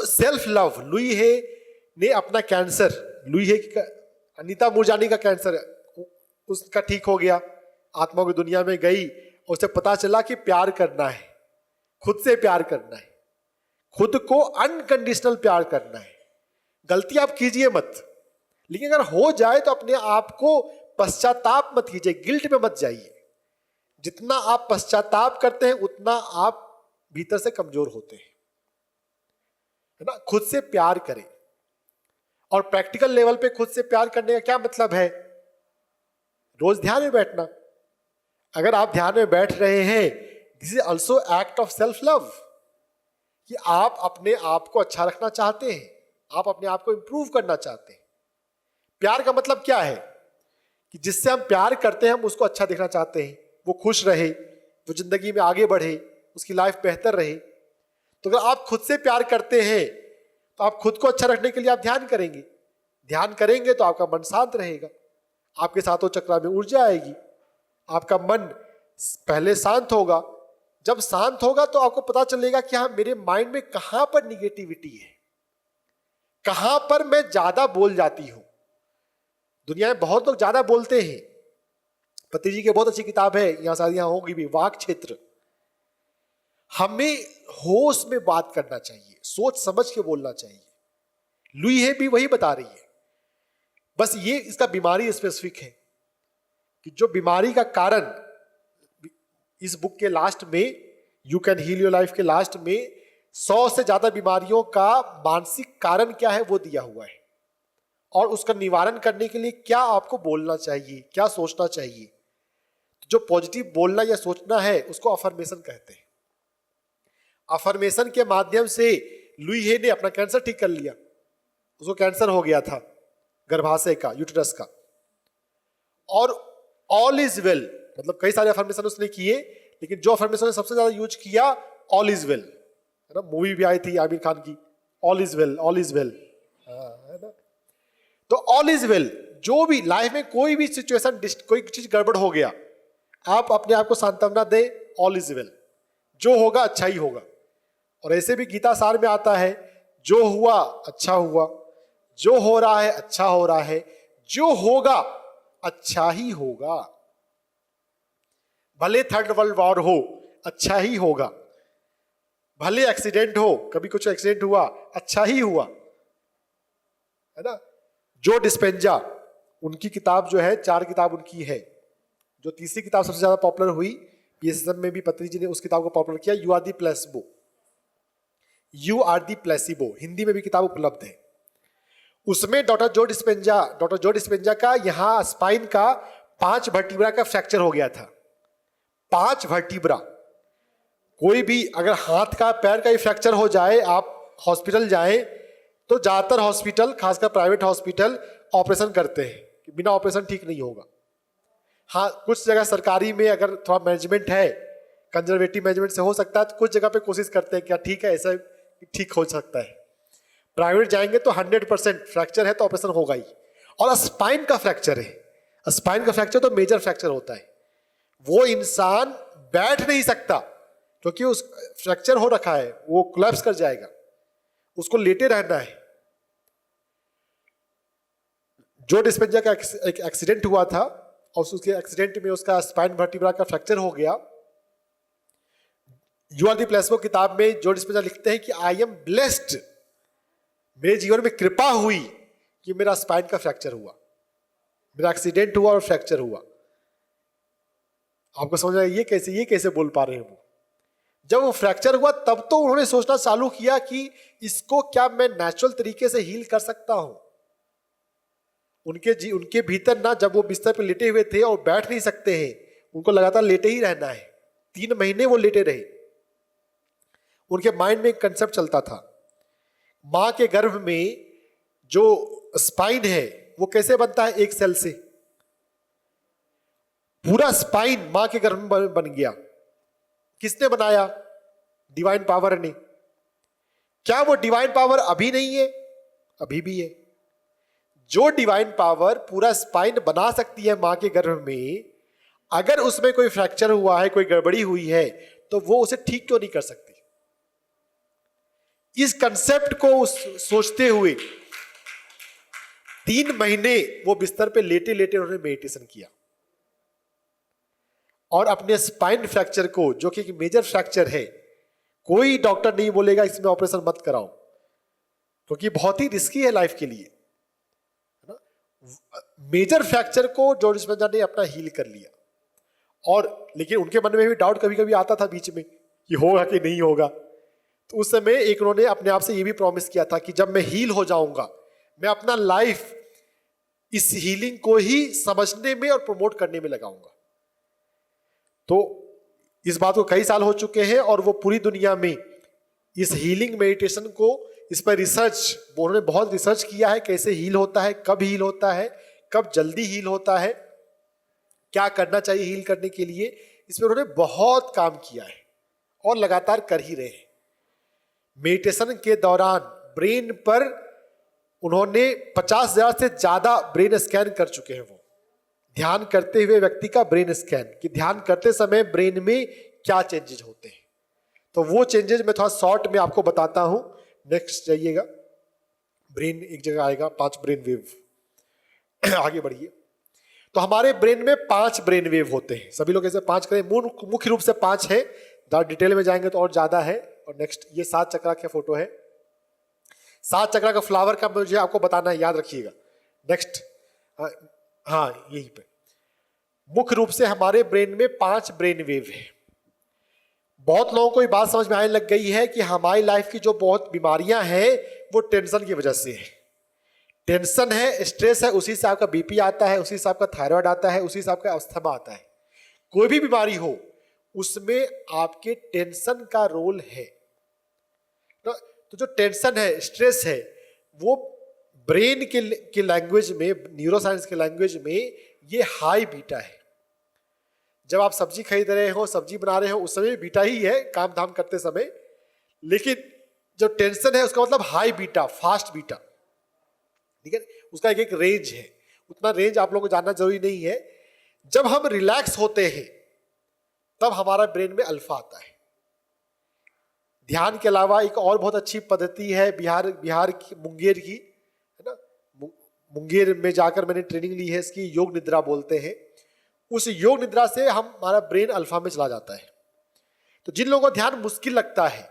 Self love, Louis हे ने अपना cancer, Louis हे अनीता मूरजानी का कैंसर उसका ठीक हो गया, आत्मा की दुनिया में गई, उसे पता चला कि प्यार करना है, खुद से प्यार करना है, खुद को अनकंडीशनल प्यार करना है। गलती आप कीजिए मत, लेकिन अगर हो जाए तो अपने आप को पश्चाताप मत कीजिए, गिल्ट में मत जाइए। जितना आप पश्चाताप करते हैं उतना आप भीतर से कमजोर होते हैं, है ना। खुद से प्यार करें। और प्रैक्टिकल लेवल पे खुद से प्यार करने का क्या मतलब है? रोज ध्यान में बैठना। अगर आप ध्यान में बैठ रहे हैं, this is also act of self love, कि आप अपने आप को अच्छा रखना चाहते हैं, आप अपने आप को इंप्रूव करना चाहते हैं। प्यार का मतलब क्या है? कि जिससे हम प्यार करते हैं हम उसको अच्छा देखना चाहते हैं, वो खुश रहे, वो जिंदगी में आगे बढ़े, उसकी लाइफ बेहतर रहे। तो अगर आप खुद से प्यार करते हैं तो आप खुद को अच्छा रखने के लिए आप ध्यान करेंगे। ध्यान करेंगे तो आपका मन शांत रहेगा, आपके सातों चक्रा में ऊर्जा आएगी, आपका मन पहले शांत होगा। जब शांत होगा तो आपको पता चलेगा कि हाँ, मेरे माइंड में कहां पर निगेटिविटी है, कहां पर मैं ज्यादा बोल जाती हूं। दुनिया में बहुत लोग ज्यादा बोलते हैं। पति जी की बहुत अच्छी किताब है, यहां शायद यहां होगी भी, वाक क्षेत्र। हमें होश में बात करना चाहिए, सोच समझ के बोलना चाहिए। लुई है भी वही बता रही है। बस ये इसका बीमारी स्पेसिफिक है कि जो बीमारी का कारण इस बुक के लास्ट में, you can heal your life के लास्ट में 100 से ज्यादा बीमारियों का मानसिक कारण क्या है वो दिया हुआ है, और उसका निवारण करने के लिए क्या आपको बोलना चाहिए, क्या सोचना चाहिए। जो पॉजिटिव बोलना या सोचना है उसको अफर्मेशन कहते हैं। अफर्मेशन के माध्यम से लुई हे ने अपना कैंसर ठीक कर लिया। उसको कैंसर हो गया था गर्भाशय का, यूट्रस का, और ऑल इज वेल, मतलब कई सारे अफर्मेशन उसने किए, लेकिन जो अफर्मेशन ने सबसे ज्यादा यूज किया, ऑल इज वेल, है ना। मूवी भी आई थी आमिर खान की, all is well, all is well, है ना। तो ऑल इज वेल, जो भी लाइफ में कोई भी सिचुएशन, कोई चीज गड़बड़ हो गया, आप अपने आप को सांत्वना दे, ऑल इज वेल, जो होगा अच्छा ही होगा। और ऐसे भी गीता सार में आता है, जो हुआ अच्छा हुआ, जो हो रहा है अच्छा हो रहा है, जो होगा अच्छा ही होगा। भले थर्ड वर्ल्ड वॉर हो, अच्छा ही होगा। भले एक्सीडेंट हो, कभी कुछ एक्सीडेंट हुआ, अच्छा ही हुआ, है ना। जो डिस्पेंजा, उनकी किताब जो है, 4 किताब उनकी है, जो तीसरी किताब सबसे ज्यादा पॉपुलर हुई, पीएसएसएम में भी पत्री जी ने उस किताब को पॉपुलर किया, you are the placebo, you are the placebo, Hindi में भी किताब उपलब्ध है। उसमें डॉक्टर जो डिस्पेंजा का यहाँ स्पाइन का 5 वर्टिब्रा का फ्रैक्चर हो गया था। 5 वर्टिब्रा। कोई भी अगर हाथ का पैर का ही फ्रैक्चर हो जाए, आप हॉस्पिटल जाएं, तो ज्यादातर हॉस्पिटल, खासकर प्राइवेट हॉस्पिटल, ऑपरेशन करते हैं कि बिना ऑपरेशन ठीक नहीं होगा। हाँ, कुछ जगह सरकारी में अगर थोड़ा मैनेजमेंट है, कंजर्वेटिव मैनेजमेंट से हो सकता है, तो कुछ जगह पे कोशिश करते हैं क्या ठीक है, ऐसा ठीक हो सकता है। प्राइवेट जाएंगे तो 100% फ्रैक्चर है तो ऑपरेशन होगा ही। और स्पाइन का फ्रैक्चर है, स्पाइन का फ्रैक्चर तो मेजर फ्रैक्चर होता है। वो इंसान बैठ नहीं सकता क्योंकि उस फ्रैक्चर हो रखा है, वो कोलैप्स कर जाएगा, उसको लेटे रहना है। जो डिस्पेंजा का एक एक्सीडेंट हुआ था और उसके एक्सीडेंट में उसका स्पाइन वर्टिब्रा का फ्रैक्चर हो गया। यू आर दी प्लेसिबो किताब में जो डिस्पेंजा लिखते हैं कि आई एम ब्लेस्ड, मेरे जीवन में कृपा हुई कि मेरा स्पाइन का फ्रैक्चर हुआ, मेरा एक्सीडेंट हुआ और फ्रैक्चर हुआ। आपको समझ आया ये कैसे बोल पा रहे हैं वो? जब वो फ्रैक्चर हुआ तब तो उन्होंने सोचना चालू किया कि इसको क्या मैं नेचुरल तरीके से हील कर सकता हूं। उनके भीतर ना, जब वो बिस्तर पे लेटे हुए थे और बैठ नहीं सकते हैं, उनको लगातार लेटे ही रहना है। 3 महीने वो लेटे रहे। उनके माइंड में एक कंसेप्ट चलता था, मां के गर्भ में जो स्पाइन है वो कैसे बनता है? एक सेल से। पूरा स्पाइन मां के गर्भ में बन गया। किसने बनाया? डिवाइन पावर ने। क्या वो डिवाइन पावर अभी नहीं है? अभी भी है। जो डिवाइन पावर पूरा स्पाइन बना सकती है मां के गर्भ में, अगर उसमें कोई फ्रैक्चर हुआ है, कोई गड़बड़ी हुई है, तो वो उसे ठीक क्यों नहीं कर सकती? इस कंसेप्ट को सोचते हुए 3 महीने वो बिस्तर पे लेटे लेटे उन्होंने मेडिटेशन किया और अपने स्पाइन फ्रैक्चर को, जो कि एक मेजर फ्रैक्चर है, कोई डॉक्टर नहीं बोलेगा इसमें ऑपरेशन मत कराओ क्योंकि बहुत ही रिस्की है लाइफ के लिए, है ना। मेजर फ्रैक्चर को जॉर्ज डिस्पेंजा ने अपना हील कर लिया। और लेकिन उनके मन में भी डाउट कभी कभी आता था बीच में कि होगा कि नहीं होगा। तो उस समय एक उन्होंने अपने आप से ये भी प्रॉमिस किया था कि जब मैं हील हो जाऊंगा, मैं अपना लाइफ इस हीलिंग को ही समझने में और प्रमोट करने में लगाऊंगा। तो इस बात को कई साल हो चुके हैं और वो पूरी दुनिया में इस हीलिंग मेडिटेशन को, इस पर रिसर्च, उन्होंने बहुत रिसर्च किया है, कैसे हील होता है, कब हील होता है, कब जल्दी हील होता है, क्या करना चाहिए हील करने के लिए। इस पर उन्होंने बहुत काम किया है और लगातार कर ही रहे हैं। मेडिटेशन के दौरान ब्रेन पर उन्होंने 50,000 से ज्यादा ब्रेन स्कैन कर चुके हैं। वो ध्यान करते हुए व्यक्ति का ब्रेन स्कैन, कि ध्यान करते समय ब्रेन में क्या चेंजेस होते हैं। तो वो चेंजेस मैं थोड़ा शॉर्ट में आपको बताता हूं। नेक्स्ट जाइएगा, ब्रेन एक जगह आएगा, 5 ब्रेन वेव। आगे बढ़िए। तो हमारे ब्रेन में 5 ब्रेन वेव होते हैं। सभी लोग ऐसे 5 करें, मुख्य रूप से 5 है, डिटेल में जाएंगे तो और ज्यादा है। और नेक्स्ट ये 7 चक्रा की फोटो है। 7 चक्रा का फ्लावर का मुझे आपको बताना है, याद रखिएगा। नेक्स्ट, हाँ यही पे मुख्य रूप से हमारे ब्रेन में 5 ब्रेन वेव है। बहुत लोगों को ये बात समझ में आने लग गई है कि हमारी लाइफ की जो बहुत बीमारियां हैं वो टेंशन की वजह से है। टेंशन है, स्ट्रेस है, उसी से आपका बीपी आता है, उसी से आपका थायराइड आता है, उसी से आपका अस्थमा आता है। कोई भी बीमारी हो उसमें आपके टेंशन का रोल है। तो जो टेंशन है, स्ट्रेस है, वो ब्रेन के लैंग्वेज में, न्यूरोसाइंस के लैंग्वेज में ये हाई बीटा है। जब आप सब्जी खरीद रहे हो, सब्जी बना रहे हो, उस समय बीटा ही है काम धाम करते समय। लेकिन जो टेंशन है उसका मतलब हाई बीटा, फास्ट बीटा, ठीक है। उसका एक रेंज है, उतना रेंज आप लोगों को जानना जरूरी नहीं है। जब हम रिलैक्स होते हैं तब हमारा ब्रेन में अल्फा आता है। ध्यान के अलावा एक और बहुत अच्छी पद्धति है बिहार की, मुंगेर की, है ना। मुंगेर में जाकर मैंने ट्रेनिंग ली है इसकी, योग निद्रा बोलते हैं। उस योग निद्रा से हमारा ब्रेन अल्फा में चला जाता है। तो जिन लोगों को ध्यान मुश्किल लगता है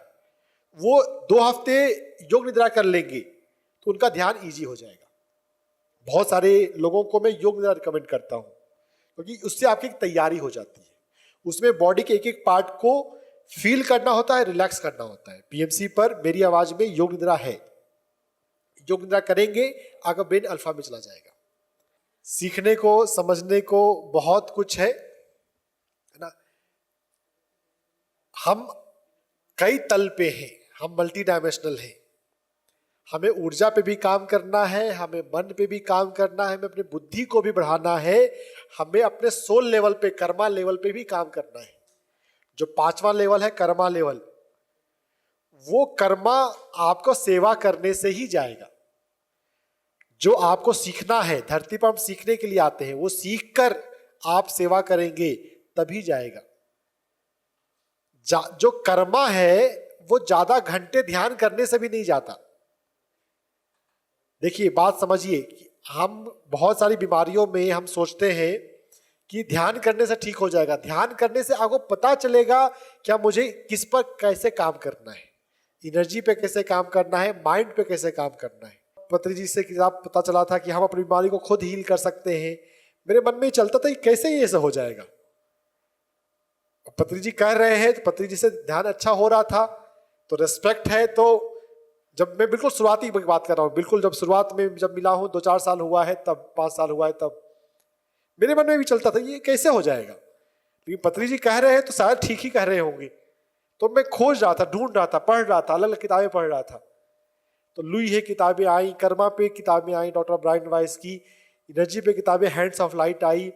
वो 2 हफ्ते योग निद्रा कर लेंगे तो उनका ध्यान इजी हो जाएगा। बहुत सारे लोगों को मैं योग निद्रा रिकमेंड करता हूं क्योंकि उससे आपकी एक तैयारी हो जाती है। उसमें बॉडी के एक एक पार्ट को फील करना होता है, रिलैक्स करना होता है। पीएमसी पर मेरी आवाज में योग निद्रा है। योग निद्रा करेंगे आपका ब्रेन अल्फा में चला जाएगा। सीखने को, समझने को बहुत कुछ है ना। हम कई तल पे हैं, हम मल्टी डायमेंशनल हैं। हमें ऊर्जा पे भी काम करना है, हमें मन पे भी काम करना है, हमें अपनी बुद्धि को भी बढ़ाना है, हमें अपने सोल लेवल पे, कर्मा लेवल पे भी काम करना है। जो 5वां लेवल है कर्मा लेवल, वो कर्मा आपको सेवा करने से ही जाएगा। जो आपको सीखना है, धरती पर हम सीखने के लिए आते हैं, वो सीख कर आप सेवा करेंगे तभी जाएगा। जो कर्मा है वो ज्यादा घंटे ध्यान करने से भी नहीं जाता। देखिए बात समझिए कि हम बहुत सारी बीमारियों में हम सोचते हैं कि ध्यान करने से ठीक हो जाएगा। ध्यान करने से आपको पता चलेगा क्या मुझे किस पर कैसे काम करना है, एनर्जी पे कैसे काम करना है, माइंड पे कैसे काम करना है। पत्री जी से किताब पता चला था कि हम अपनी बीमारी को खुद हील कर सकते हैं। मेरे मन में चलता था कि कैसे ये ऐसा हो जाएगा। पत्री जी कह रहे हैं तो पत्री जी से ध्यान अच्छा हो रहा था, तो रिस्पेक्ट है। तो जब मैं बिल्कुल शुरुआती बात कर रहा हूँ, बिल्कुल जब शुरुआत में जब मिला हूँ, 2-4 साल हुआ है तब, 5 साल हुआ है तब, मेरे मन में भी चलता था ये कैसे हो जाएगा। लेकिन पत्री जी कह रहे हैं तो शायद ठीक ही कह रहे होंगे। तो मैं खोज रहा था, ढूंढ रहा था, पढ़ रहा था, अलग अलग किताबें पढ़ रहा था। तो लुई है किताबें आई, कर्मा पे किताबें आई, डॉक्टर ब्रायन वाइस की, एनर्जी पे किताबें हैंड्स ऑफ लाइट आई।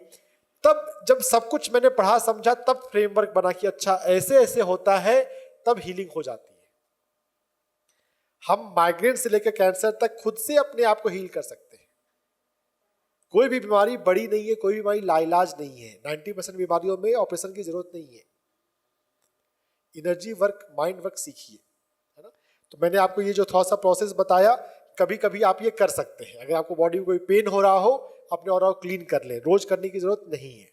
तब जब सब कुछ मैंने पढ़ा समझा, तब फ्रेमवर्क बना कि अच्छा ऐसे ऐसे होता है, तब हीलिंग हो जाती है। हम माइग्रेन से लेकर कैंसर तक खुद से अपने आप को हील कर सकते हैं। कोई भी बीमारी बड़ी नहीं है, कोई बीमारी लाइलाज नहीं है। 90% बीमारियों में ऑपरेशन की जरूरत नहीं है। एनर्जी वर्क, माइंड वर्क सीखिए, है ना। तो मैंने आपको ये जो थोड़ा सा प्रोसेस बताया, कभी कभी आप ये कर सकते हैं। अगर आपको बॉडी में कोई पेन हो रहा हो, अपने ऑरा को क्लीन कर लें, रोज करने की जरूरत नहीं है।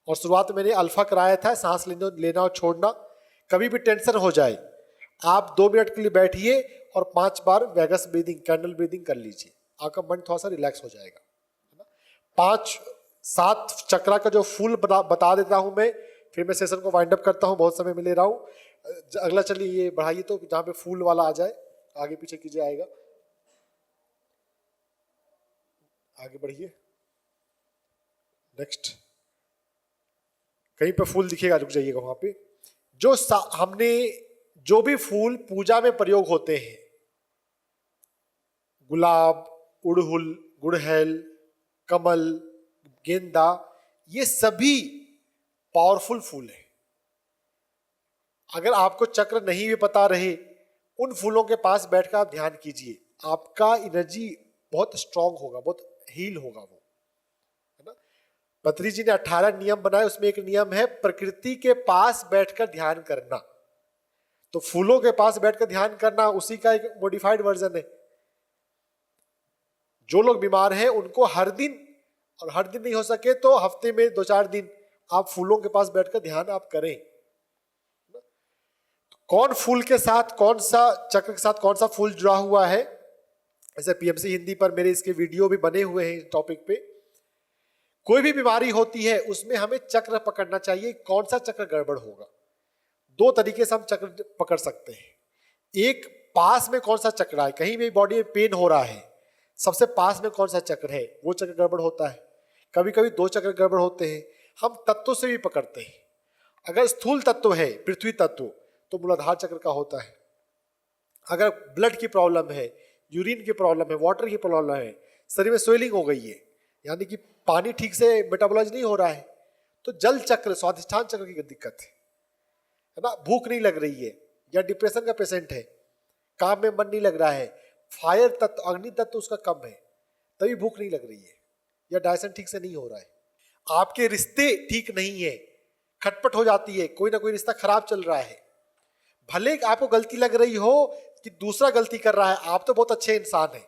और शुरुआत में मैंने अल्फा कराया था, सांस लेना और छोड़ना। कभी भी टेंशन हो जाए, आप 2 मिनट के लिए बैठिए और 5 बार वैगस ब्रीदिंग, कैंडल ब्रीदिंग कर लीजिए, आपका मन थोड़ा सा रिलैक्स हो जाएगा, है ना। 5-7 चक्रा का जो फूल बता देता हूं मैं, फिर मैं सेशन को वाइंड अप करता हूं, बहुत समय में ले रहा हूं। अगला चलिए ये बढ़ाइए, तो जहां पे फूल वाला आ जाए, आगे पीछे कीजिए, आएगा, आगे बढ़िए, नेक्स्ट, कहीं पे फूल दिखेगा, रुक जाइएगा वहां पे। जो हमने जो भी फूल पूजा में प्रयोग होते हैं, गुलाब, उड़हुल, गुड़हल, कमल, गेंदा, ये सभी पावरफुल फूल है। अगर आपको चक्र नहीं भी पता रहे, उन फूलों के पास बैठकर आप ध्यान कीजिए, आपका एनर्जी बहुत स्ट्रांग होगा, बहुत हील होगा वो, है ना। पतंजलि जी ने 18 नियम बनाए, उसमें एक नियम है प्रकृति के पास बैठकर ध्यान करना। तो फूलों के पास बैठकर ध्यान करना उसी का एक मॉडिफाइड वर्जन है। जो लोग बीमार हैं उनको हर दिन, और हर दिन नहीं हो सके तो हफ्ते में 2-4 दिन आप फूलों के पास बैठकर ध्यान आप करें। कौन फूल के साथ, कौन सा चक्र के साथ कौन सा फूल जुड़ा हुआ है, ऐसे पीएमसी हिंदी पर मेरे इसके वीडियो भी बने हुए हैं इस टॉपिक पे। कोई भी बीमारी होती है उसमें हमें चक्र पकड़ना चाहिए, कौन सा चक्र गड़बड़ होगा। 2 तरीके से हम चक्र पकड़ सकते हैं। एक, पास में कौन सा चक्र है, कहीं भी बॉडी में पेन हो रहा है, सबसे पास में कौन सा चक्र है, वो चक्र गड़बड़ होता है। कभी कभी 2 चक्र गड़बड़ होते हैं। हम तत्व से भी पकड़ते हैं। अगर स्थूल तत्व है, पृथ्वी तत्व, तो मूलाधार चक्र का होता है। अगर ब्लड की प्रॉब्लम है, यूरिन की प्रॉब्लम है, वाटर की प्रॉब्लम है, शरीर में स्वेलिंग हो गई है, यानी कि पानी ठीक से मेटाबोलाइज नहीं हो रहा है, तो जल चक्र, स्वादिष्ठान चक्र की दिक्कत है ना। भूख नहीं लग रही है, या डिप्रेशन का पेशेंट है, काम में मन नहीं लग रहा है, फायर तत्व, अग्नि तत्व उसका कम है, तभी भूख नहीं लग रही है, या डाइजेशन ठीक से नहीं हो रहा है। आपके रिश्ते ठीक नहीं है, खटपट हो जाती है, कोई ना कोई रिश्ता खराब चल रहा है। भले आपको गलती लग रही हो कि दूसरा गलती कर रहा है, आप तो बहुत अच्छे इंसान हैं,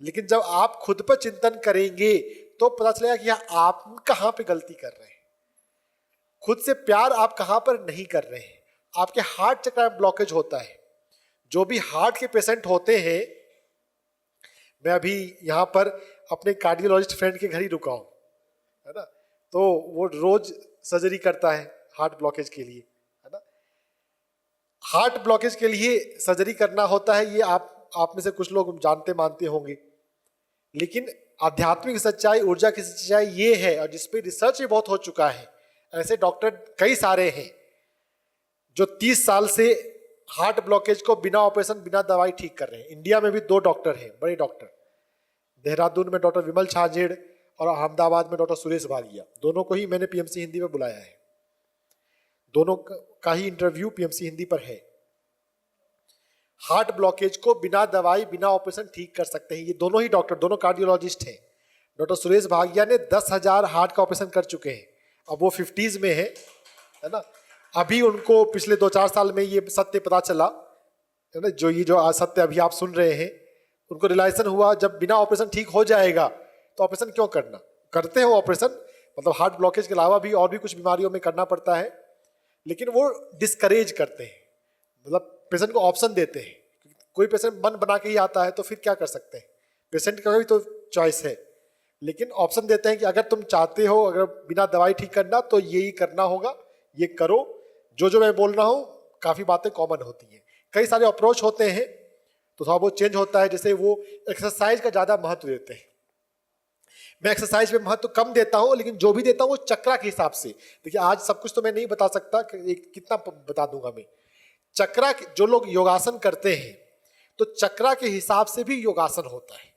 लेकिन जब आप खुद पर चिंतन करेंगे तो पता चलेगा कि आप कहां पे गलती कर रहे हैं। खुद से प्यार आप कहां पर नहीं कर रहे हैं। आपके हार्ट चक्र में ब्लॉकेज होता है। जो भी हार्ट के पेशेंट होते हैं, मैं अभी यहां पर अपने कार्डियोलॉजिस्ट फ्रेंड के घर ही रुका हूं, है ना, तो वो रोज सर्जरी करता है हार्ट ब्लॉकेज के लिए, है ना। हार्ट ब्लॉकेज के लिए सर्जरी करना होता है, ये आप में से कुछ लोग जानते मानते होंगे, लेकिन आध्यात्मिक सच्चाई, ऊर्जा की सच्चाई ये है, और जिसपे रिसर्च भी बहुत हो चुका है। ऐसे डॉक्टर कई सारे हैं जो 30 साल से हार्ट ब्लॉकेज को बिना ऑपरेशन, बिना दवाई ठीक कर रहे हैं। इंडिया में भी 2 डॉक्टर हैं, बड़े डॉक्टर, देहरादून में डॉक्टर विमल छाजेड़ और अहमदाबाद में डॉक्टर सुरेश भागिया। दोनों को ही मैंने पीएमसी हिंदी में बुलाया है, दोनों का ही इंटरव्यू पीएमसी हिंदी पर है। हार्ट ब्लॉकेज को बिना दवाई, बिना ऑपरेशन ठीक कर सकते हैं ये दोनों ही डॉक्टर, दोनों कार्डियोलॉजिस्ट हैं। डॉक्टर सुरेश भागिया ने 10,000 हार्ट का ऑपरेशन कर चुके हैं, अब वो 50s में है ना। अभी उनको पिछले 2-4 साल में ये सत्य पता चला, है ना, जो आज सत्य अभी आप सुन रहे हैं, उनको रियलाइजेशन हुआ जब बिना ऑपरेशन ठीक हो जाएगा तो ऑपरेशन क्यों करना। करते हैं वो ऑपरेशन, मतलब हार्ट ब्लॉकेज के अलावा भी और भी कुछ बीमारियों में करना पड़ता है, लेकिन वो डिस्करेज करते हैं, मतलब पेशेंट को ऑप्शन देते हैं। कोई पेशेंट मन बना के ही आता है तो फिर क्या कर सकते हैं, पेशेंट का भी तो चॉइस है, लेकिन ऑप्शन देते हैं कि अगर तुम चाहते हो, अगर बिना दवाई ठीक करना, तो यही करना होगा, ये करो। जो मैं बोल रहा हूँ काफ़ी बातें कॉमन होती हैं। कई सारे अप्रोच होते हैं तो थोड़ा बहुत चेंज होता है। जैसे वो एक्सरसाइज का ज़्यादा महत्व देते हैं, मैं एक्सरसाइज पे महत्व कम देता हूँ, लेकिन जो भी देता हूँ वो चक्रा के हिसाब से। देखिए आज सब कुछ तो मैं नहीं बता सकता, कितना बता दूंगा मैं। चक्रा, जो लोग योगासन करते हैं तो चक्रा के हिसाब से भी योगासन होता है।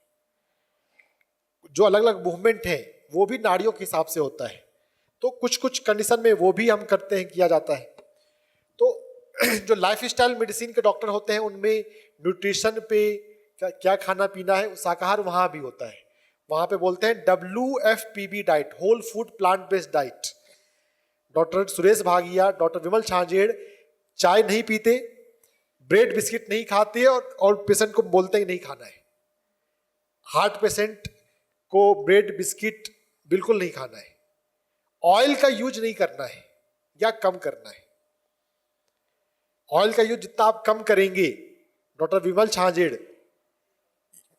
जो अलग अलग मूवमेंट है वो भी नाड़ियों के हिसाब से होता है, तो कुछ कुछ कंडीशन में वो भी हम करते हैं, किया जाता है। तो जो लाइफ स्टाइल मेडिसिन के डॉक्टर होते हैं उनमें न्यूट्रिशन पे क्या खाना पीना है, शाकाहार वहाँ भी होता है। वहाँ पे बोलते हैं WFPB diet, whole food plant based diet. Doctor Suresh Bhagiya, doctor विमल छाजेड़ चाय नहीं पीते, ब्रेड बिस्किट नहीं खाते और पेशेंट को बोलते हैं नहीं खाना है। हार्ट पेशेंट को ब्रेड बिस्किट बिल्कुल नहीं खाना है, ऑयल का यूज नहीं करना है या कम करना है। ऑयल का यूज जितना आप कम करेंगे, डॉक्टर विमल छाजेड़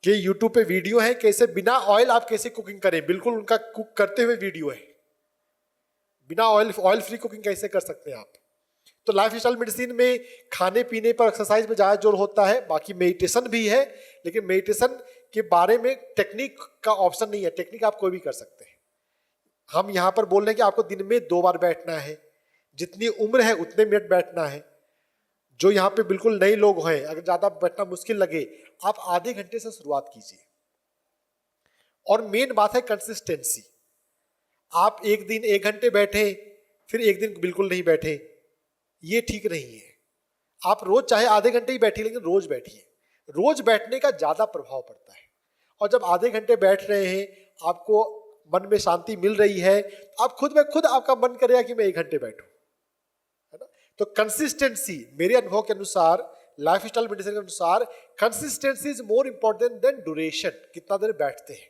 के यूट्यूब पे वीडियो है कैसे बिना ऑयल आप कैसे कुकिंग करें, बिल्कुल उनका कुक करते हुए वीडियो है, बिना ऑयल फ्री कुकिंग कैसे कर सकते हैं आप। तो लाइफ स्टाइल मेडिसिन में खाने पीने पर, एक्सरसाइज में ज्यादा जोर होता है, बाकी मेडिटेशन भी है, लेकिन मेडिटेशन के बारे में टेक्निक का ऑप्शन नहीं है, टेक्निक आप कोई भी कर सकते हैं। हम यहाँ पर बोल रहे हैं कि आपको दिन में 2 बार बैठना है, जितनी उम्र है उतने मिनट बैठना है। जो यहाँ पे बिल्कुल नए लोग हैं, अगर ज्यादा बैठना मुश्किल लगे, आप आधे घंटे से शुरुआत कीजिए। और मेन बात है कंसिस्टेंसी। आप एक दिन 1 घंटे बैठे, फिर एक दिन बिल्कुल नहीं बैठे, ये ठीक नहीं है। आप रोज चाहे आधे घंटे ही बैठिए, लेकिन रोज बैठिए। रोज बैठने का ज्यादा प्रभाव पड़ता है। और जब आधे घंटे बैठ रहे हैं, आपको मन में शांति मिल रही है, आप खुद में खुद आपका मन करेगा कि मैं 1 घंटे बैठूं, है ना। तो कंसिस्टेंसी, मेरे अनुभव के अनुसार, लाइफ स्टाइल मेडिसिन के अनुसार, consistency is more important than duration. कितना देर बैठते हैं,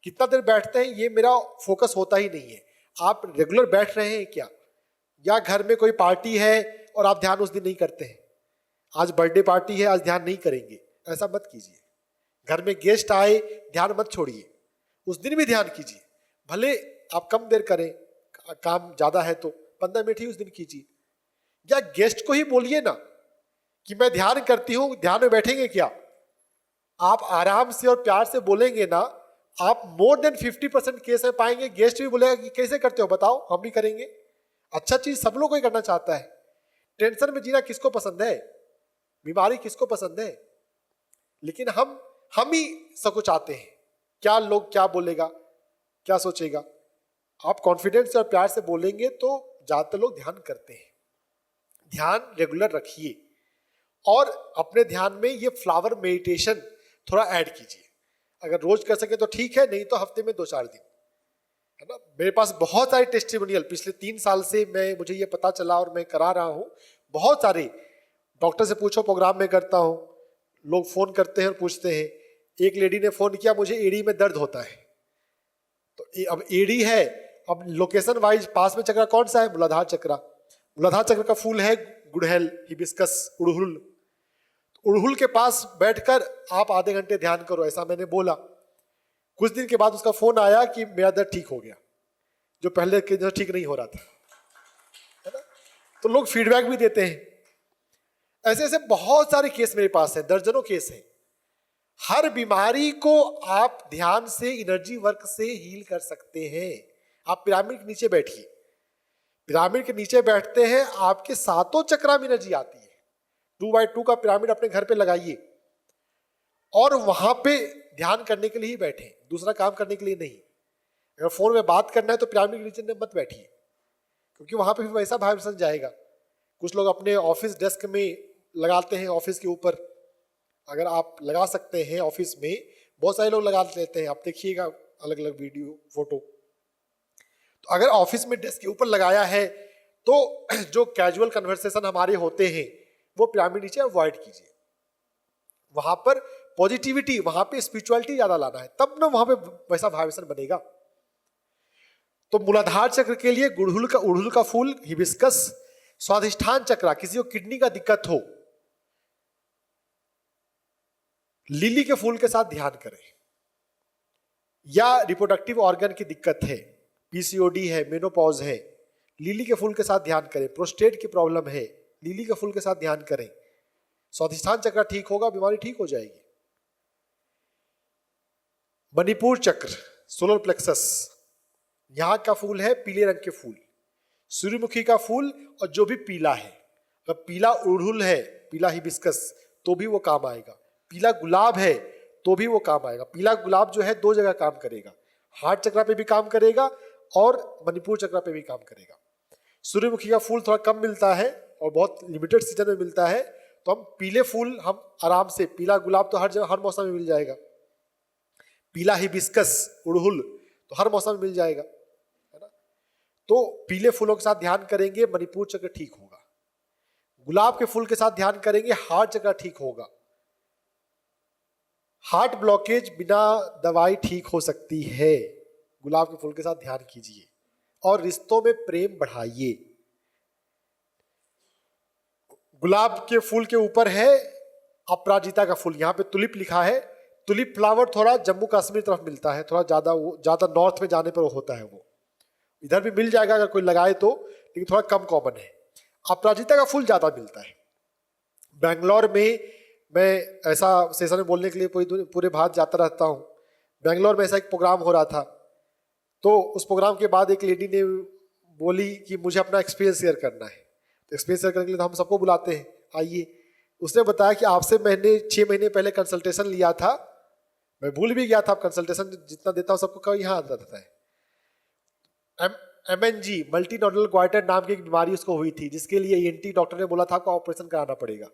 कितना देर बैठते हैं, ये मेरा फोकस होता ही नहीं है। आप रेगुलर बैठ रहे हैं क्या, या घर में कोई पार्टी है और आप ध्यान उस दिन नहीं करते हैं, आज बर्थडे पार्टी है आज ध्यान नहीं करेंगे, ऐसा मत कीजिए। घर में गेस्ट आए, ध्यान मत छोड़िए, उस दिन भी ध्यान कीजिए। भले आप कम देर करें, काम ज्यादा है तो 15 मिनट ही उस दिन कीजिए। या गेस्ट को ही बोलिए ना कि मैं ध्यान करती हूं, ध्यान में बैठेंगे क्या। आप आराम से और प्यार से बोलेंगे ना, आप मोर देन 50% केस में पाएंगे गेस्ट भी बोलेगा कि कैसे करते हो, बताओ हम भी करेंगे। अच्छा चीज सब लोग को ही करना चाहता है। टेंशन में जीना किसको पसंद है, बीमारी किसको पसंद है, लेकिन हम ही सकुचाते हैं, क्या लोग क्या बोलेगा, क्या सोचेगा। आप कॉन्फिडेंस और प्यार से बोलेंगे तो ज्यादातर लोग ध्यान करते हैं। ध्यान रेगुलर रखिए और अपने ध्यान में ये फ्लावर मेडिटेशन थोड़ा ऐड कीजिए। अगर रोज कर सके तो ठीक है, नहीं तो हफ्ते में 2-4 दिन, है ना। मेरे पास बहुत सारे टेस्टिमोनियल पिछले 3 साल से मुझे ये पता चला और मैं करा रहा हूँ। बहुत सारे, डॉक्टर से पूछो प्रोग्राम में करता हूँ, लोग फोन करते हैं और पूछते हैं। एक लेडी ने फोन किया, मुझे एड़ी में दर्द होता है। तो अब एड़ी है, अब लोकेशन वाइज पास में चक्रा कौन सा है, मूलाधार चक्रा। मूलाधार चक्र का फूल है गुड़हल, हिबिस्कस, उड़हुल। उड़हुल के पास बैठकर आप आधे घंटे ध्यान करो, ऐसा मैंने बोला। कुछ दिन के बाद उसका फोन आया कि मेरा दर्द ठीक हो गया, जो पहले के जो ठीक नहीं हो रहा था, है ना। तो लोग फीडबैक भी देते हैं। ऐसे ऐसे बहुत सारे केस मेरे पास हैं, दर्जनों केस हैं। हर बीमारी को आप ध्यान से, एनर्जी वर्क से हील कर सकते हैं। आप पिरामिड के नीचे बैठिए, पिरामिड के नीचे बैठते हैं, आपके 7 चक्रा में एनर्जी आती है। 2x2 का पिरामिड अपने घर पे लगाइए और वहां पे ध्यान करने के लिए ही बैठे, दूसरा काम करने के लिए नहीं। अगर फोन में बात करना है तो पिरामिड के नीचे मत बैठिए, क्योंकि वहां पे भी वैसा वाइब्रेशन जाएगा। कुछ लोग अपने ऑफिस डेस्क में लगाते हैं, ऑफिस के ऊपर, अगर आप लगा सकते हैं ऑफिस में, बहुत सारे लोग लगा लेते हैं, आप देखिएगा अलग अलग वीडियो फोटो। तो अगर ऑफिस में डेस्क के ऊपर लगाया है तो जो कैजुअल कन्वर्सेशन हमारे होते हैं वो पिरामिड नीचे अवॉइड कीजिए। वहां पर पॉजिटिविटी, वहां पे स्पिरिचुअलिटी ज्यादा लाना है, तब ना वहां पे वैसा वाइब्रेशन बनेगा। तो मूलाधार चक्र के लिए उड़हुल का फूल, हिबिस्कस। स्वादिष्ठान चक्र, किसी को किडनी का दिक्कत हो, लिली के फूल के साथ ध्यान करें। या रिप्रोडक्टिव ऑर्गन की दिक्कत है, पीसीओडी है, मेनोपॉज है, लिली के फूल के साथ ध्यान करें। प्रोस्टेट की प्रॉब्लम है, लिली के फूल के साथ ध्यान करें। स्वादिष्ठान चक्र ठीक होगा, बीमारी ठीक हो जाएगी। मणिपुर चक्र, सोलर प्लेक्सस, यहां का फूल है पीले रंग के फूल, सूर्यमुखी का फूल, और जो भी पीला है, अगर पीला उड़हुल है, पीला हिबिस्कस, तो भी वो काम आएगा। पीला गुलाब है तो भी वो काम आएगा। पीला गुलाब जो है 2 जगह काम करेगा, हार्ट चक्र पे भी काम करेगा और मणिपुर चक्र पे भी काम करेगा। सूर्यमुखी का फूल थोड़ा कम मिलता है और बहुत लिमिटेड सीजन में मिलता है, तो हम पीले फूल हम आराम से, पीला गुलाब तो हर जगह हर मौसम में मिल जाएगा, पीला हिबिस्कस, उड़हुल तो हर मौसम में मिल जाएगा, है ना। तो पीले फूलों के साथ ध्यान करेंगे, मणिपुर चक्र ठीक होगा। गुलाब के फूल के साथ ध्यान करेंगे, हार्ट चक्र ठीक होगा। हार्ट ब्लॉकेज बिना दवाई ठीक हो सकती है। गुलाब के फूल के साथ ध्यान कीजिए और रिश्तों में प्रेम बढ़ाइए। गुलाब के फूल के ऊपर है अपराजिता का फूल, यहाँ पे तुलिप लिखा है। तुलिप फ्लावर थोड़ा जम्मू कश्मीर तरफ मिलता है, थोड़ा ज्यादा नॉर्थ में जाने पर होता है वो। इधर भी मिल जाएगा अगर कोई लगाए तो, लेकिन थोड़ा कम कॉमन है। अपराजिता का फूल ज्यादा मिलता है। बेंगलोर में मैं ऐसा सेशन में बोलने के लिए पूरे भारत जाता रहता हूँ। बेंगलोर में ऐसा एक प्रोग्राम हो रहा था, तो उस प्रोग्राम के बाद एक लेडी ने बोली कि मुझे अपना एक्सपीरियंस शेयर करना है। तो एक्सपीरियंस शेयर करने के लिए तो हम सबको बुलाते हैं, आइए। उसने बताया कि आपसे मैंने 6 महीने पहले कंसल्टेशन लिया था, मैं भूल भी गया था, कंसल्टेशन जितना देता हूँ सबको यहाँ आता रहता है। MNG मल्टी नोडुलर ग्वाइटर नाम की एक बीमारी उसको हुई थी, जिसके लिए ENT डॉक्टर ने बोला था आपको ऑपरेशन कराना पड़ेगा।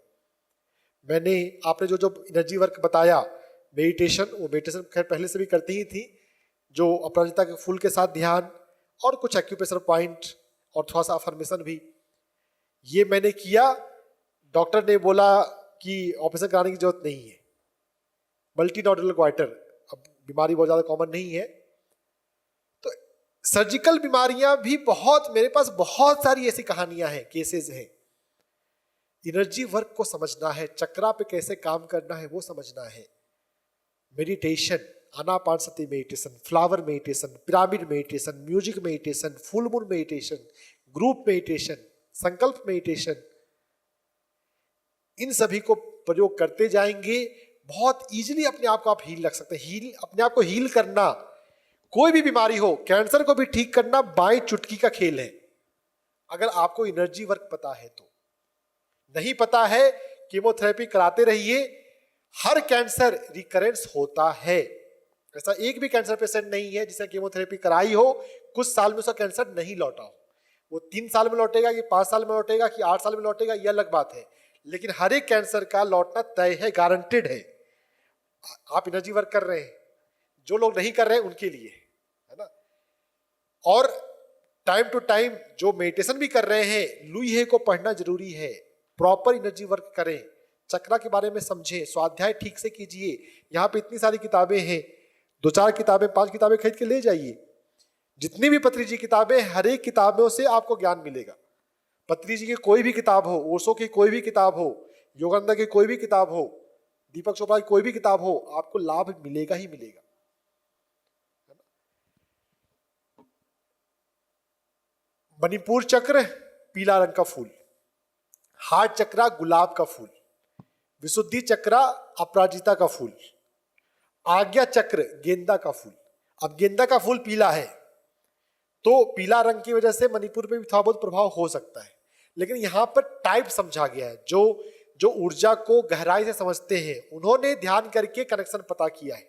आपने जो एनर्जी वर्क बताया, मेडिटेशन, वो मेडिटेशन खैर पहले से भी करती ही थी, जो अपराजिता के फूल के साथ ध्यान और कुछ एक्यूप्रेशर पॉइंट और थोड़ा सा अफर्मेशन भी, ये मैंने किया। डॉक्टर ने बोला कि ऑपरेशन कराने की जरूरत नहीं है। मल्टी नोडुलर ग्वाइटर अब बीमारी बहुत ज्यादा कॉमन नहीं है। तो सर्जिकल बीमारियां भी बहुत, मेरे पास बहुत सारी ऐसी कहानियां हैं, केसेस हैं। एनर्जी वर्क को समझना है, चक्रा पे कैसे काम करना है वो समझना है। Meditation, Anapanasati meditation, flower meditation, pyramid meditation, music meditation, full moon meditation, group meditation, संकल्प मेडिटेशन, इन सभी को प्रयोग करते जाएंगे, बहुत इजीली अपने आप को आप हील रख सकते हैं। अपने आप को हील करना, कोई भी बीमारी हो, कैंसर को भी ठीक करना बाएं चुटकी का खेल है, अगर आपको एनर्जी वर्क पता है तो। नहीं पता है, कीमोथेरेपी कराते रहिए। हर कैंसर रिकरेंस होता है, ऐसा एक भी कैंसर पेशेंट नहीं है जिसने कीमोथेरेपी कराई हो कुछ साल में उसका कैंसर नहीं लौटा हो। वो 3 साल में लौटेगा कि 5 साल में लौटेगा कि 8 साल में लौटेगा, यह अलग बात है, लेकिन हर एक कैंसर का लौटना तय है, गारंटेड है। आप एनर्जी वर्क कर रहे हैं, जो लोग नहीं कर रहे हैं उनके लिए है ना। और टाइम टू टाइम जो मेडिटेशन भी कर रहे हैं, लुई को पढ़ना जरूरी है। प्रॉपर एनर्जी वर्क करें, चक्रा के बारे में समझें, स्वाध्याय ठीक से कीजिए। यहाँ पे इतनी सारी किताबें हैं, 2-4 किताबें 5 किताबें खरीद के ले जाइए। जितनी भी पत्री जी किताबें, हर एक किताबों से आपको ज्ञान मिलेगा। पत्री जी की कोई भी किताब हो, ओशो की कोई भी किताब हो, योगानंद की कोई भी किताब हो, दीपक चोपड़ा की कोई भी किताब हो, आपको लाभ मिलेगा ही मिलेगा। मणिपुर चक्र पीला रंग का फूल, हार्ट चक्रा गुलाब का फूल, विशुद्धि चक्रा अपराजिता का फूल, आज्ञा चक्र गेंदा का फूल। अब गेंदा का फूल पीला है तो पीला रंग की वजह से मणिपुर पे भी थोड़ा बहुत प्रभाव हो सकता है, लेकिन यहाँ पर टाइप समझा गया है। जो ऊर्जा को गहराई से समझते हैं उन्होंने ध्यान करके कनेक्शन पता किया है।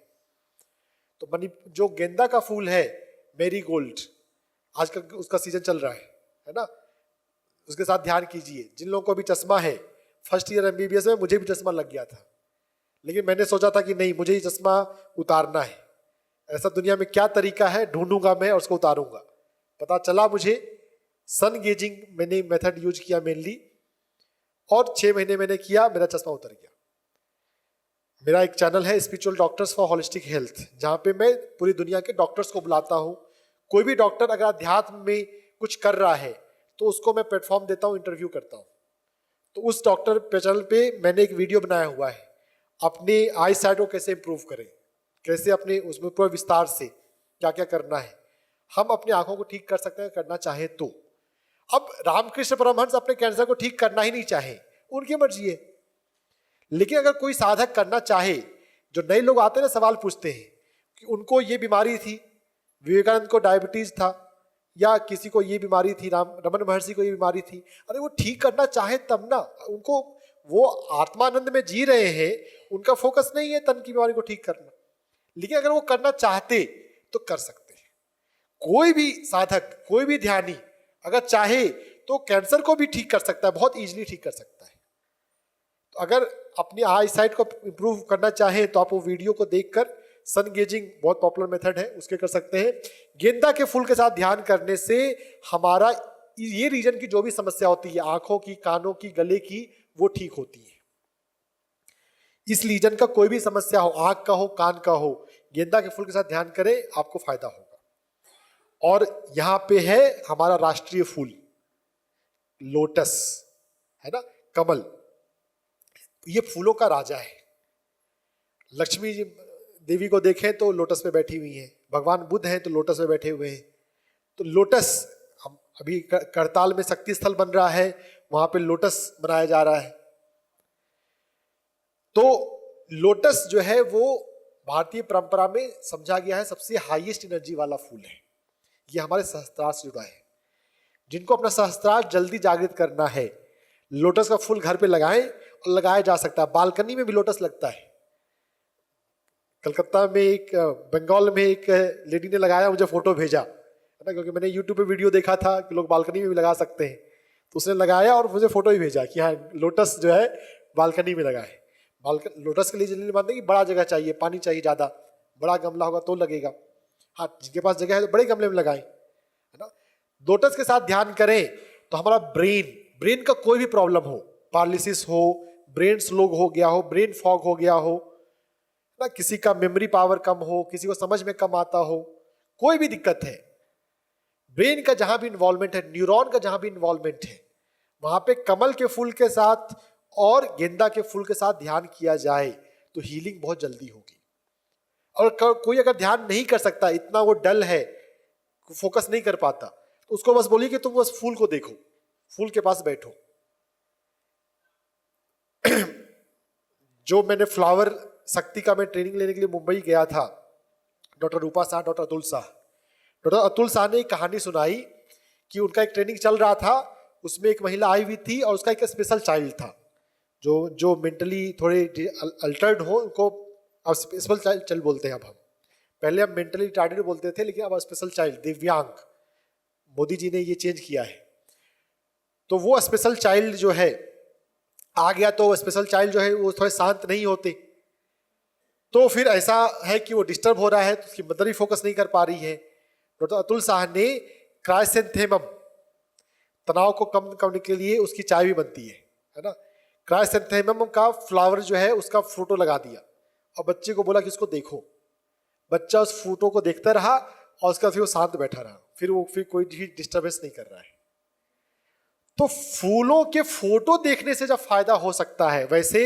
तो जो गेंदा का फूल है, मेरीगोल्ड, आजकल उसका सीजन चल रहा है ना, उसके साथ ध्यान कीजिए। जिन लोगों को भी चश्मा है, फर्स्ट ईयर MBBS में मुझे भी चश्मा लग गया था, लेकिन मैंने सोचा था कि नहीं, मुझे ये चश्मा उतारना है। ऐसा दुनिया में क्या तरीका है, ढूंढूंगा मैं और उसको उतारूंगा। पता चला मुझे सन गेजिंग मैंने मेथड यूज किया मेनली, और 6 महीने मैंने किया, मेरा चश्मा उतर गया। मेरा एक चैनल है spiritual doctors for holistic health, जहाँ पे मैं पूरी दुनिया के डॉक्टर्स को बुलाता हूँ। कोई भी डॉक्टर अगर अध्यात्म में कुछ कर रहा है तो उसको मैं प्लेटफॉर्म देता हूँ, इंटरव्यू करता हूँ। तो उस डॉक्टर चैनल पे मैंने एक वीडियो बनाया हुआ है, अपने आई साइट को कैसे इंप्रूव करें, कैसे अपने उसमें पूरा विस्तार से क्या क्या करना है। हम अपनी आंखों को ठीक कर सकते हैं करना चाहे तो। अब रामकृष्ण परमहंस अपने कैंसर को ठीक करना ही नहीं चाहे, उनकी मर्जी है। लेकिन अगर कोई साधक करना चाहे, जो नए लोग आते हैं ना सवाल पूछते हैं कि उनको ये बीमारी थी, विवेकानंद को डायबिटीज था, या किसी को ये बीमारी थी, रमन महर्षि को ये बीमारी थी, अरे वो ठीक करना चाहे तब ना, उनको वो आत्मानंद में जी रहे हैं, उनका फोकस नहीं है तन की बीमारी को ठीक करना, लेकिन अगर वो करना चाहते तो कर सकते हैं। कोई भी साधक, कोई भी ध्यानी अगर चाहे तो कैंसर को भी ठीक कर सकता है, बहुत इजीली ठीक कर सकता है। तो अगर अपनी आई साइट को इंप्रूव करना चाहे तो आप वो वीडियो को देखकर, सन गेजिंग बहुत पॉपुलर मेथड है, उसके कर सकते हैं। गेंदा के फूल के साथ ध्यान करने से हमारा ये रीजन की जो भी समस्या होती है, आंखों की, कानों की, गले की, वो ठीक होती है। इस रीजन का कोई भी समस्या हो, आंख का हो, कान का हो, गेंदा के फूल के साथ ध्यान करें, आपको फायदा होगा। और यहां पे है हमारा राष्ट्रीय फूल लोटस, है ना, कमल। ये फूलों का राजा है। लक्ष्मी जी देवी को देखें तो लोटस पे बैठी हुई हैं, भगवान बुद्ध हैं तो लोटस पे बैठे हुए हैं। तो लोटस, हम अभी करताल में शक्ति स्थल बन रहा है, वहां पे लोटस बनाया जा रहा है। तो लोटस जो है वो भारतीय परंपरा में समझा गया है सबसे हाईएस्ट एनर्जी वाला फूल है। ये हमारे सहस्त्रार से जुड़ा है। जिनको अपना सहस्त्रार जल्दी जागृत करना है, लोटस का फूल घर पे लगाएं, और लगाया जा सकता है। बालकनी में भी लोटस लगता है। कलकत्ता में एक, बंगाल में एक लेडी ने लगाया, मुझे फोटो भेजा, है ना, क्योंकि मैंने यूट्यूब पे वीडियो देखा था कि लोग बालकनी में भी लगा सकते हैं। तो उसने लगाया और मुझे फोटो ही भेजा कि हाँ लोटस जो है बालकनी में लगा है। लोटस के लिए जनरली मानते हैं कि बड़ा जगह चाहिए, पानी चाहिए ज़्यादा, बड़ा गमला होगा तो लगेगा। हाँ, जिनके पास जगह है तो बड़े गमले में लगाएं, है ना। लोटस के साथ ध्यान करें तो हमारा ब्रेन का कोई भी प्रॉब्लम हो, पैरालिसिस हो, ब्रेन स्लो हो गया हो, ब्रेन फॉग हो गया हो ना, किसी का मेमोरी पावर कम हो, किसी को समझ में कम आता हो, कोई भी दिक्कत है, ब्रेन का जहां भी इन्वॉल्वमेंट है, न्यूरॉन का जहां भी इन्वॉल्वमेंट है, वहां पे कमल के फूल के साथ और गेंदा के फूल के साथ ध्यान किया जाए तो हीलिंग बहुत जल्दी होगी। और कोई अगर ध्यान नहीं कर सकता, इतना वो डल है, फोकस नहीं कर पाता, तो उसको बस बोलिए कि तुम बस फूल को देखो, फूल के पास बैठो। जो मैंने फ्लावर शक्ति का मैं ट्रेनिंग लेने के लिए मुंबई गया था, डॉक्टर रूपा शाह, डॉक्टर अतुल शाह, डॉक्टर अतुल शाह ने एक कहानी सुनाई कि उनका एक ट्रेनिंग चल रहा था, उसमें एक महिला आई हुई थी और उसका एक स्पेशल चाइल्ड था जो मेंटली थोड़े अल्टर्ड हो, उनको अब स्पेशल चाइल्ड बोलते हैं। अब हम, पहले हम मेंटली रिटार्डेड बोलते थे, लेकिन अब स्पेशल चाइल्ड, दिव्यांग, मोदी जी ने ये चेंज किया है। तो वो स्पेशल चाइल्ड जो है आ गया, तो स्पेशल चाइल्ड जो है वो थोड़े शांत नहीं होते, तो फिर ऐसा है कि वो डिस्टर्ब हो रहा है, तो उसकी मदर भी फोकस नहीं कर पा रही है। डॉक्टर अतुल शाह ने क्राइसेंथेमम, तनाव को कम करने के लिए उसकी चाय भी बनती है ना, क्राइसेंथेमम का फ्लावर जो है उसका फोटो लगा दिया और बच्चे को बोला कि इसको देखो। बच्चा उस फोटो को देखता रहा और उसका फिर वो शांत बैठा रहा, फिर कोई भी डिस्टर्बेंस नहीं कर रहा है। तो फूलों के फोटो देखने से जब फायदा हो सकता है, वैसे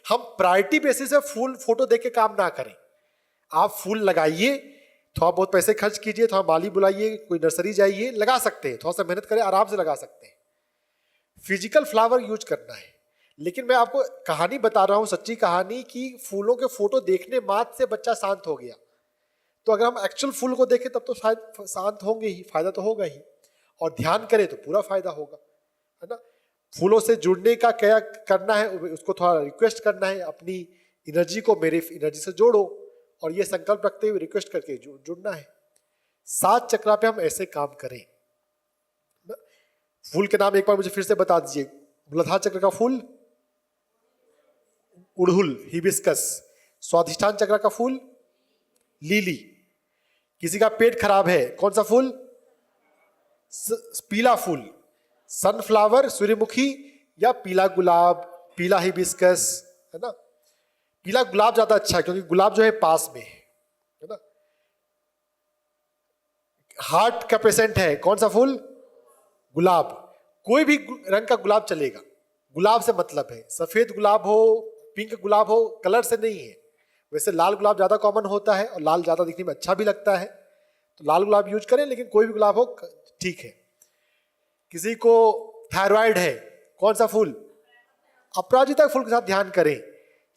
हम प्रायोरिटी बेसिस से फूल फोटो देख के काम ना करें। आप फूल लगाइए, थोड़ा बहुत पैसे खर्च कीजिए, थोड़ा माली बुलाइए, कोई नर्सरी जाइए, लगा सकते हैं, थोड़ा सा मेहनत करें, आराम से लगा सकते हैं। फिजिकल फ्लावर यूज करना है। लेकिन मैं आपको कहानी बता रहा हूं, सच्ची कहानी, कि फूलों के फोटो देखने मात्र से बच्चा शांत हो गया। तो अगर हम एक्चुअल फूल को देखें तब तो शायद शांत होंगे ही, फायदा तो होगा ही, और ध्यान करें तो पूरा फायदा होगा, है ना। फूलों से जुड़ने का क्या करना है, उसको थोड़ा रिक्वेस्ट करना है, अपनी एनर्जी को मेरे एनर्जी से जोड़ो, और ये संकल्प रखते हुए रिक्वेस्ट करके जुड़ना है। 7 चक्रा पे हम ऐसे काम करें। फूल के नाम एक बार मुझे फिर से बता दीजिए। मूलाधार चक्र का फूल उड़हुल, हिबिस्कस। स्वाधिष्ठान चक्र का फूल लीली। किसी का पेट खराब है, कौन सा फूल? पीला फूल, सनफ्लावर, सूर्यमुखी, या पीला गुलाब, पीला हिबिस्कस, है ना। पीला गुलाब ज्यादा अच्छा है क्योंकि गुलाब जो है पास में है ना। हार्ट का पेशेंट है, कौन सा फूल? गुलाब। कोई भी रंग का गुलाब चलेगा, गुलाब से मतलब है सफेद गुलाब हो, पिंक गुलाब हो, कलर से नहीं है। वैसे लाल गुलाब ज्यादा कॉमन होता है और लाल ज्यादा दिखने में अच्छा भी लगता है, तो लाल गुलाब यूज करें, लेकिन कोई भी गुलाब हो ठीक है। किसी को थायराइड है, कौन सा फूल? अपराजिता फूल के साथ ध्यान करें।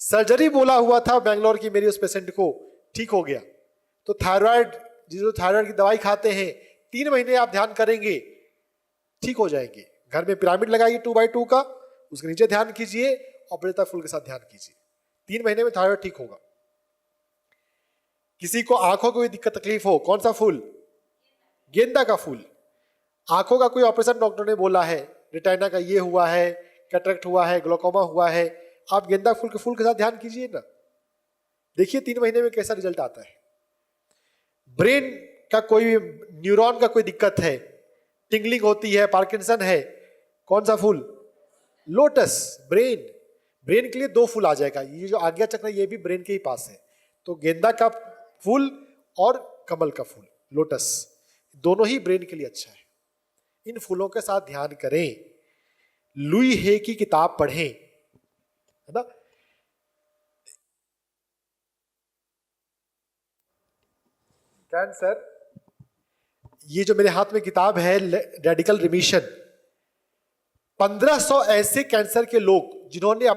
सर्जरी बोला हुआ था बेंगलोर की मेरी उस पेशेंट को, ठीक हो गया। तो थायराइड, जो थायराइड की दवाई खाते हैं, 3 महीने आप ध्यान करेंगे, ठीक हो जाएंगे। घर में पिरामिड लगाइए 2x2 का, उसके नीचे ध्यान कीजिए, अपराजिता फूल के साथ ध्यान कीजिए, 3 महीने में थायराइड ठीक होगा। किसी को आंखों को दिक्कत तकलीफ हो, कौन सा फूल? गेंदा का फूल। आंखों का कोई ऑपरेशन डॉक्टर ने बोला है, रेटिना का ये हुआ है, कैटरेक्ट हुआ है, ग्लोकोमा हुआ है, आप गेंदा फूल के साथ ध्यान कीजिए ना, देखिए 3 महीने में कैसा रिजल्ट आता है। ब्रेन का कोई न्यूरॉन का कोई दिक्कत है, टिंगलिंग होती है, पार्किंसन है, कौन सा फूल? लोटस। ब्रेन के लिए 2 फूल आ जाएगा। ये जो आज्ञा चक्र ये भी ब्रेन के ही पास है। तो गेंदा का फूल और कमल का फूल, लोटस, दोनों ही ब्रेन के लिए अच्छा है। इन फूलों के साथ ध्यान करें, लुई हे की किताब पढ़ें, है ना। कैंसर, ये जो मेरे हाथ में किताब है रेडिकल रिमिशन, 1500 ऐसे कैंसर के लोग जिन्होंने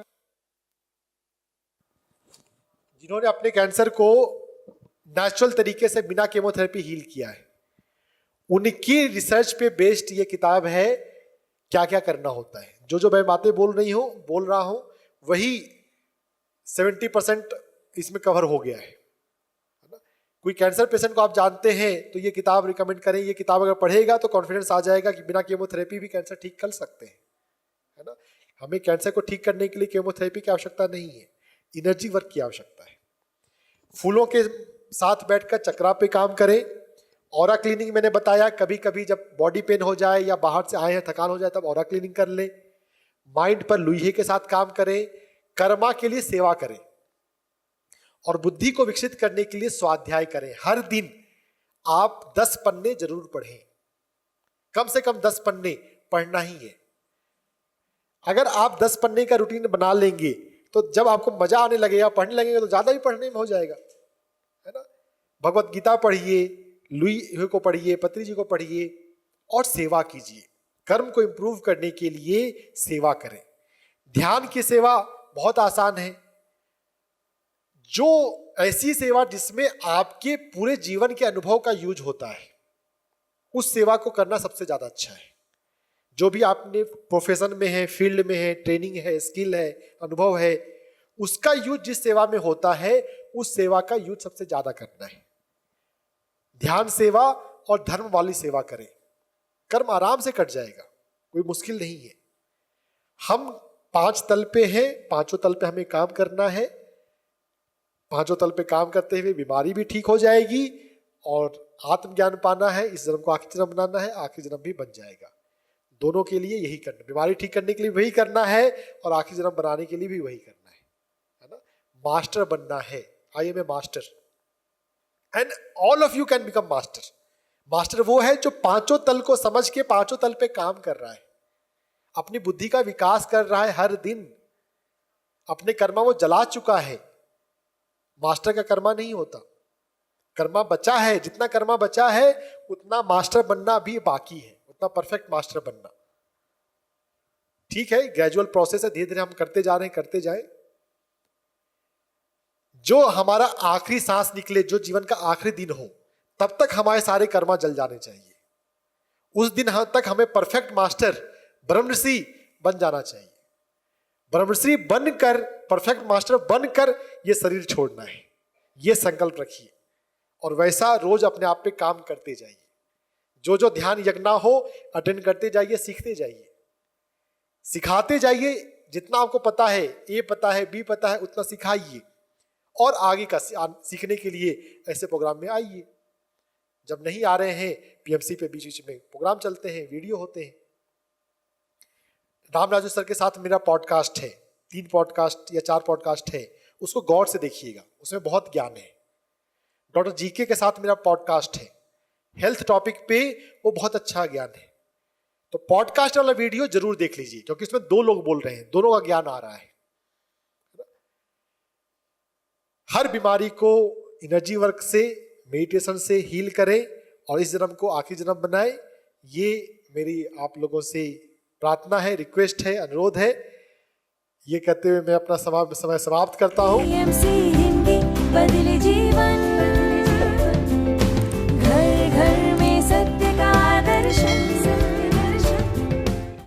अपने कैंसर को नेचुरल तरीके से बिना केमोथेरेपी हील किया है, उनकी रिसर्च पे बेस्ड ये किताब है, क्या क्या करना होता है। जो मैं बातें बोल रहा हूं वही 70% इसमें कवर हो गया है ना। कोई कैंसर पेशेंट को आप जानते हैं तो ये किताब रिकमेंड करें। ये किताब अगर पढ़ेगा तो कॉन्फिडेंस आ जाएगा कि बिना केमोथेरेपी भी कैंसर ठीक कर सकते हैं, है ना। हमें कैंसर को ठीक करने के लिए केमोथेरेपी की आवश्यकता नहीं है, एनर्जी वर्क की आवश्यकता है। फूलों के साथ बैठकर चक्रा पे काम करें। ऑरा क्लीनिंग मैंने बताया, कभी कभी जब बॉडी पेन हो जाए या बाहर से आए हैं थकान हो जाए तब ऑरा क्लीनिंग कर ले। माइंड पर लुई हे के साथ काम करें। कर्मा के लिए सेवा करें और बुद्धि को विकसित करने के लिए स्वाध्याय करें। हर दिन आप 10 पन्ने जरूर पढ़ें, कम से कम 10 पन्ने पढ़ना ही है। अगर आप 10 पन्ने का रूटीन बना लेंगे तो जब आपको मजा आने लगेगा, पढ़ने लगेंगे तो ज्यादा भी पढ़ने में हो जाएगा, है ना। भगवत गीता पढ़िए, लुई हे को पढ़िए, पत्री जी को पढ़िए और सेवा कीजिए। कर्म को इंप्रूव करने के लिए सेवा करें। ध्यान की सेवा बहुत आसान है। जो ऐसी सेवा जिसमें आपके पूरे जीवन के अनुभव का यूज होता है, उस सेवा को करना सबसे ज्यादा अच्छा है। जो भी आपने प्रोफेशन में है, फील्ड में है, ट्रेनिंग है, स्किल है, अनुभव है, उसका यूज जिस सेवा में होता है उस सेवा का यूज सबसे ज्यादा करना है। ध्यान सेवा और धर्म वाली सेवा करें, कर्म आराम से कट जाएगा, कोई मुश्किल नहीं है। हम 5 तल पे हैं, 5 तल पे हमें काम करना है। 5 तल पे काम करते हुए बीमारी भी ठीक हो जाएगी और आत्मज्ञान पाना है। इस जन्म को आखिरी जन्म बनाना है, आखिरी जन्म भी बन जाएगा। दोनों के लिए यही करना, बीमारी ठीक करने के लिए वही करना है और आखिरी जन्म बनाने के लिए भी वही करना है ना। मास्टर बनना है। I am a master and all of you can become master. Master वो है जो 5 तल को समझ के 5 तल पे काम कर रहा है, अपनी बुद्धि का विकास कर रहा है हर दिन। अपने कर्मा वो जला चुका है। मास्टर का कर्मा नहीं होता, कर्मा बचा है। जितना कर्मा बचा है उतना मास्टर बनना भी बाकी है, उतना परफेक्ट मास्टर बनना। ठीक है, ग्रेजुअल प्रोसेस है, धीरे धीरे हम करते जा रहे हैं, करते जाए। जो हमारा आखिरी सांस निकले, जो जीवन का आखिरी दिन हो, तब तक हमारे सारे कर्मा जल जाने चाहिए। उस दिन तक हमें परफेक्ट मास्टर, ब्रह्मऋषि बन जाना चाहिए। ब्रह्मऋषि बनकर, परफेक्ट मास्टर बनकर ये शरीर छोड़ना है, ये संकल्प रखिए और वैसा रोज अपने आप पे काम करते जाइए। जो ध्यान यज्ञ हो अटेंड करते जाइए, सीखते जाइए, सिखाते जाइए। जितना आपको पता है, ए पता है, बी पता है, उतना सिखाइए और आगे का सीखने के लिए ऐसे प्रोग्राम में आइए। जब नहीं आ रहे हैं, पीएमसी पे बीच बीच में प्रोग्राम चलते हैं, वीडियो होते हैं। राम राजू सर के साथ मेरा पॉडकास्ट है, 3 पॉडकास्ट या 4 पॉडकास्ट है, उसको गौर से देखिएगा, उसमें बहुत ज्ञान है। डॉक्टर जीके के साथ मेरा पॉडकास्ट है, हेल्थ टॉपिक पे, वो बहुत अच्छा ज्ञान है। तो पॉडकास्ट वाला वीडियो जरूर देख लीजिए, क्योंकि इसमें 2 लोग बोल रहे हैं, दोनों का ज्ञान आ रहा है। हर बीमारी को एनर्जी वर्क से, मेडिटेशन से हील करें और इस जन्म को आखिरी जन्म बनाए। ये मेरी आप लोगों से प्रार्थना है, रिक्वेस्ट है, अनुरोध है। ये कहते हुए मैं अपना समय समाप्त करता हूँ। बदले जीवन।